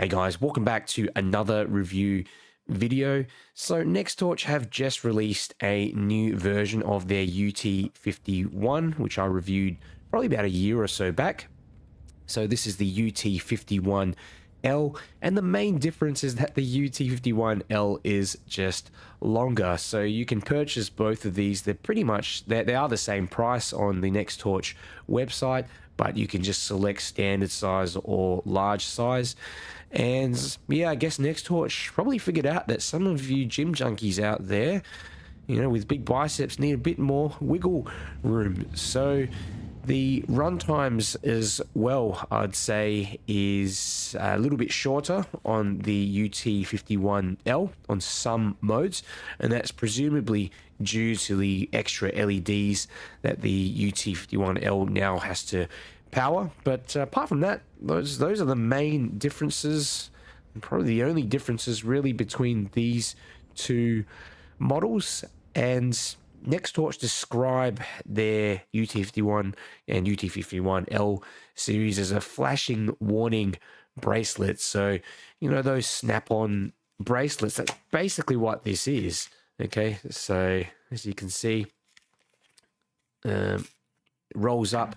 Hey guys, welcome back to another review video. So Nextorch have just released a new version of their UT51, which I reviewed probably about a year or so back. So this is the UT51L, and the main difference is that the UT51L is just longer. So you can purchase both of these. They're pretty much, they are the same price on the Nextorch website, but you can just select standard size or large size. And yeah, I guess Nextorch probably figured out that some of you gym junkies out there, with big biceps need a bit more wiggle room. So the run times as well, I'd say, is a little bit shorter on the UT51L on some modes, and that's presumably due to the extra LEDs that the UT51L now has to power. But apart from that, those are the main differences, and probably the only differences really between these two models. And Nextorch describe their UT51 and UT51L series as a flashing warning bracelet. So, those snap-on bracelets, that's basically what this is. Okay, so as you can see, it rolls up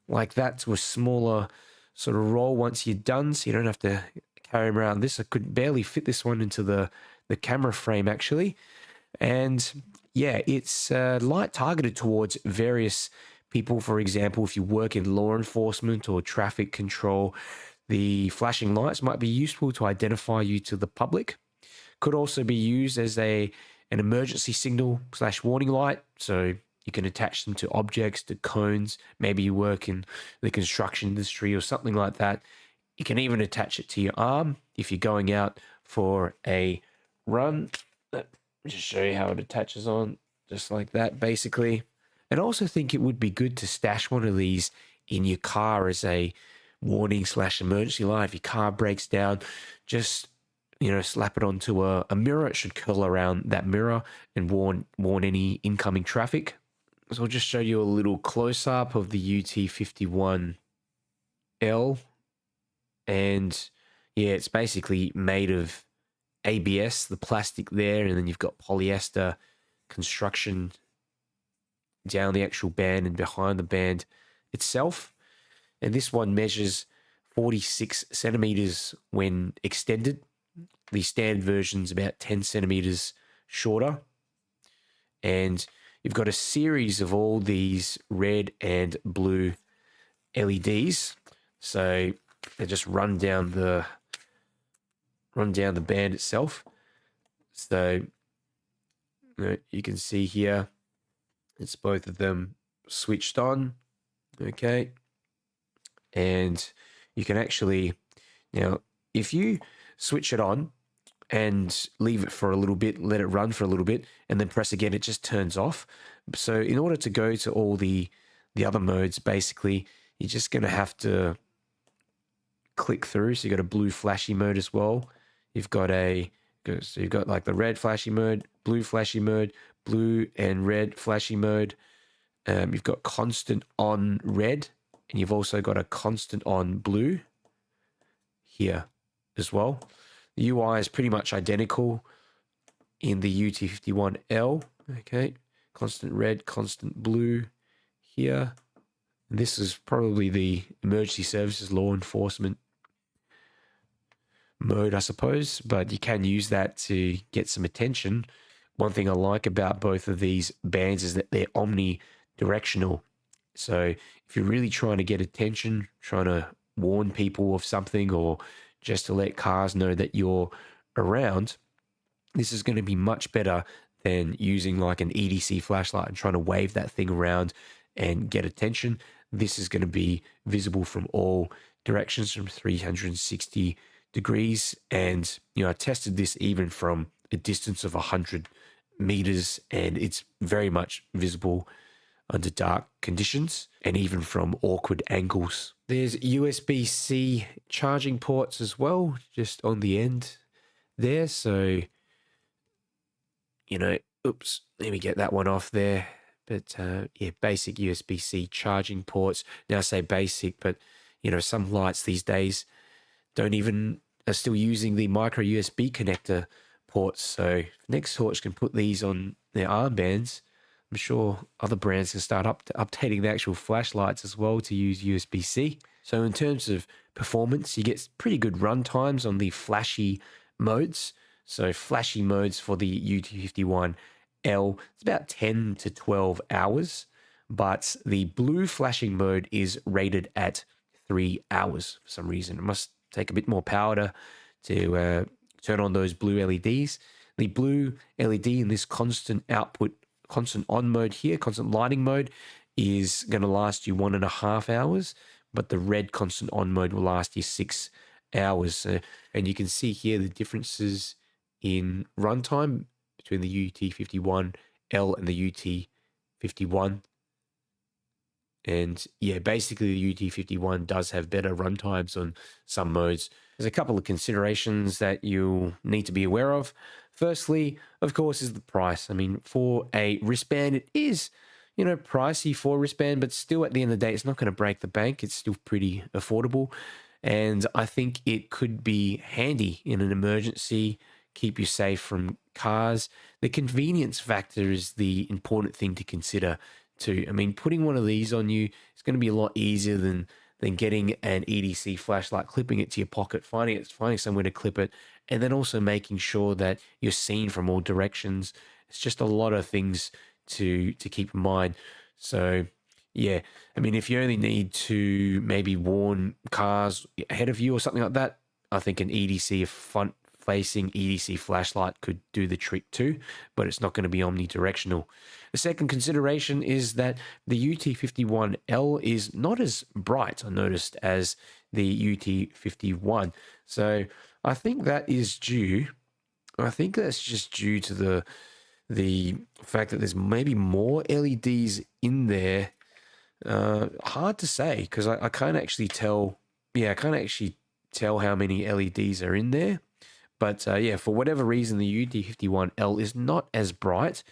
like that to a smaller sort of roll once you're done, so you don't have to carry them around. I could barely fit this one into the camera frame, actually. And yeah, it's light targeted towards various people. For example, if you work in law enforcement or traffic control, the flashing lights might be useful to identify you to the public. Could also be used as an emergency signal / warning light. So you can attach them to objects, to cones. Maybe you work in the construction industry or something like that. You can even attach it to your arm if you're going out for a run. Just show you how it attaches on, just like that, basically. And I also think it would be good to stash one of these in your car as a warning / emergency light. If your car breaks down, just slap it onto a mirror. It should curl around that mirror and warn any incoming traffic. So I'll just show you a little close-up of the UT51L. And yeah, it's basically made of ABS, the plastic there, and then you've got polyester construction down the actual band and behind the band itself. And this one measures 46 centimeters when extended. The standard version's about 10 centimeters shorter. And you've got a series of all these red and blue LEDs. So they just run down the band itself. So you can see here, it's both of them switched on. Okay. And you can actually, now, if you switch it on and leave it for a little bit, let it run for a little bit, and then press again, it just turns off. So in order to go to all the other modes, basically, you're just going to have to click through. So you've got a blue flashy mode as well. You've got like the red flashy mode, blue flashy mode, blue and red flashy mode. You've got constant on red, and you've also got a constant on blue here as well. The UI is pretty much identical in the UT51L. Okay, constant red, constant blue here. And this is probably the emergency services, law enforcement mode, I suppose, but you can use that to get some attention. One thing I like about both of these bands is that they're omnidirectional. So if you're really trying to get attention, trying to warn people of something, or just to let cars know that you're around, this is going to be much better than using like an EDC flashlight and trying to wave that thing around and get attention. This is going to be visible from all directions, from 360 degrees. And I tested this even from a distance of 100 meters, and it's very much visible under dark conditions and even from awkward angles. There's USB-C charging ports as well, just on the end there. So, oops, let me get that one off there. But yeah, basic USB-C charging ports. Now I say basic, but some lights these days don't even are still using the micro USB connector ports. So Nextorch can put these on their armbands. I'm sure other brands can start updating the actual flashlights as well to use USB-C. So in terms of performance, you get pretty good run times on the flashy modes. So flashy modes for the UT51L, it's about 10 to 12 hours. But the blue flashing mode is rated at 3 hours for some reason. It must take a bit more power to turn on those blue LEDs. The blue LED in this constant output, constant on mode here, constant lighting mode, is going to last you 1.5 hours, but the red constant on mode will last you 6 hours. And you can see here the differences in runtime between the UT51L and the UT51. And yeah, basically the UT51 does have better runtimes on some modes. There's a couple of considerations that you'll need to be aware of. Firstly, of course, is the price. I mean, for a wristband, it is, pricey for a wristband, but still at the end of the day, it's not going to break the bank. It's still pretty affordable. And I think it could be handy in an emergency, keep you safe from cars. The convenience factor is the important thing to consider too. I mean, putting one of these on you is going to be a lot easier than getting an EDC flashlight, clipping it to your pocket, finding somewhere to clip it, and then also making sure that you're seen from all directions. It's just a lot of things to keep in mind. So yeah, I mean, if you only need to maybe warn cars ahead of you or something like that, I think an EDC, a front-facing EDC flashlight could do the trick too, but it's not going to be omnidirectional. The second consideration is that the UT51L is not as bright, I noticed, as the UT51. So I think that's just due to the fact that there's maybe more LEDs in there. Hard to say because I can't actually tell. Yeah, I can't actually tell how many LEDs are in there. But yeah, for whatever reason, the UT51L is not as bright.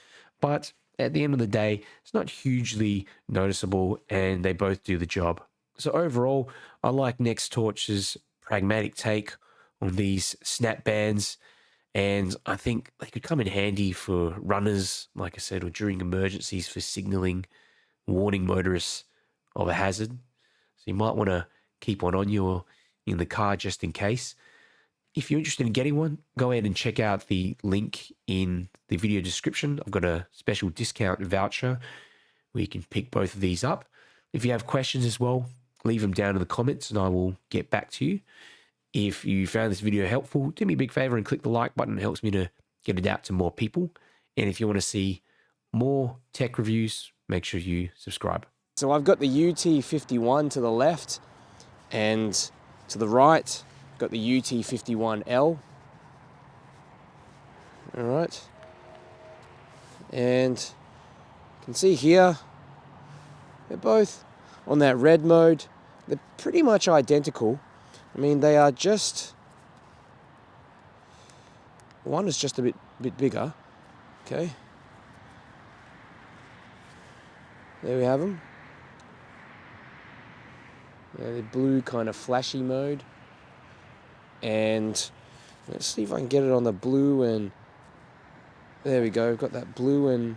But at the end of the day, it's not hugely noticeable, and they both do the job. So overall, I like Nextorch's pragmatic take on these snap bands, and I think they could come in handy for runners, like I said, or during emergencies for signaling, warning motorists of a hazard. So you might want to keep one on you or in the car just in case. If you're interested in getting one, go ahead and check out the link in the video description. I've got a special discount voucher where you can pick both of these up. If you have questions as well, leave them down in the comments and I will get back to you. If you found this video helpful, do me a big favor and click the like button. It helps me to get it out to more people. And if you want to see more tech reviews, make sure you subscribe. So I've got the UT51 to the left, and to the right, got the UT51L. All right. And you can see here, they're both on that red mode. They're pretty much identical. I mean, they are just, one is just a bit bigger. Okay. There we have them. The blue kind of flashy mode. And let's see if I can get it on the blue and, there we go, we've got that blue and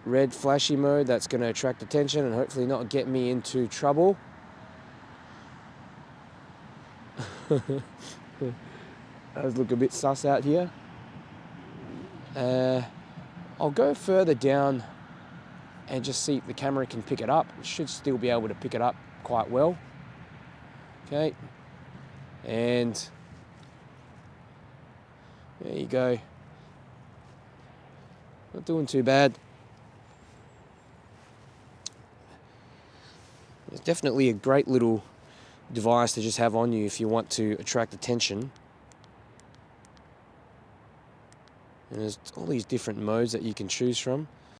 red flashy mode. That's going to attract attention and hopefully not get me into trouble. Those look a bit sus out here. I'll go further down and just see if the camera can pick it up. It should still be able to pick it up quite well. Okay. And there you go. Not doing too bad. It's definitely a great little device to just have on you if you want to attract attention. And there's all these different modes that you can choose from.